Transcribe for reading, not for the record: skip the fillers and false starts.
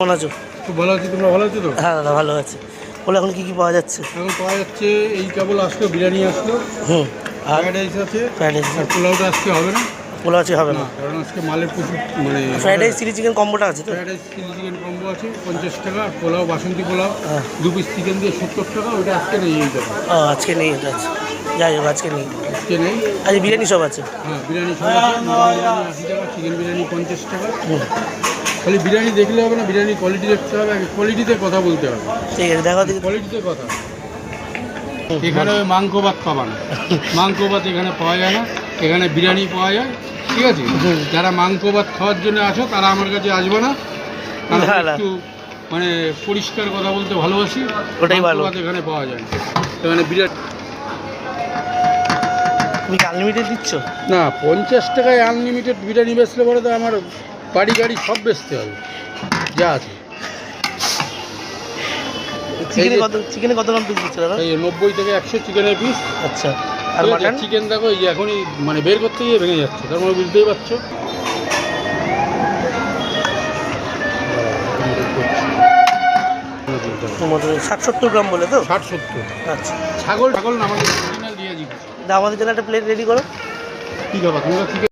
কেমন আছো? খুব ভালো আছি, তোমরা ভালো আছো তো? হ্যাঁ দাদা ভালো আছে। বলে এখন কি কি পাওয়া যাচ্ছে? এখন পাওয়া যাচ্ছে এই কেবল আসলো বিরিয়ানি আসলো, আর ফ্রাইড রাইস আছে, ফ্রাইড রাইস আর পোলাওটা আজকে হবে না। পোলাও আছে হবে না? না, কারণ আজকে মালের প্রচুর মানে ফ্রাইড রাইস চিলি চিকেন কম্বোটা আছে তো? Fried rice chilli chicken combo আছে 50 টাকা, আর পোলাও বাসন্তী পোলাও হ্যাঁ। 2 পিস চিকেন দিয়ে 70 টাকা। ওইটা আজকে নেই, এই টাকা ও আজকে নেই, এটা আছে। যাই হোক আজকে নেই, আজকে নেই। আজ বিরিয়ানি সব আছে। হ্যাঁ, বিরিয়ানি সব আছে। মটন বিরিয়ানি 80 টাকা, চিকেন বিরিয়ানি 50 টাকা। খালি বিরিয়ানি দেখলে হবে না, বিরিয়ানি কোয়ালিটি দেখতে হবে, আগে কোয়ালিটিতে কথা বলতে হবে। ঠিক আছে দেখো দিদি। কোয়ালিটিতে কথা। এখানে ওই মাংস ভাত পাবা না, মাংস ভাত এখানে পাওয়া যায় না, এখানে বিরিয়ানি পাওয়া যায়। ঠিক আছে, যারা মাংস ভাত খাওয়ার জন্য আসো তারা আমার কাছে আসবে না, কারণ না, না। একটু মানে পরিষ্কার কথা বলতে ভালোবাসি। ওটাই মাংস ভালো। ভাত এখানে পাওয়া যায় না, এখানে বিরিয়ানি। তুমি কি আনলিমিটেড দিচ্ছ? না, 50 টাকায় আনলিমিটেড বিরিয়ানি বেচলে পরে তো আমার বাড়ি গাড়ি সব বেচতে হবে যা আছে। চিকেনে কত গ্রাম পিস দিচ্ছ দাদা? এই 90 থেকে 100 চিকেনের পিস। আচ্ছা, আর আর মাটন? চিকেন দেখো এই যে এখনই মানে বের করতে গিয়ে ভেঙে যাচ্ছে, তার মানে বুঝতেই পারছো। তোমাদের 60-70 গ্রাম বলে তো? 60-70। আচ্ছা, ছাগল ছাগল না, আমাদের অরিজিনাল দিয়ে দিচ্ছি। আমাদের জন্য একটা প্লেট রেডি করো। কি খাবা তোমরা?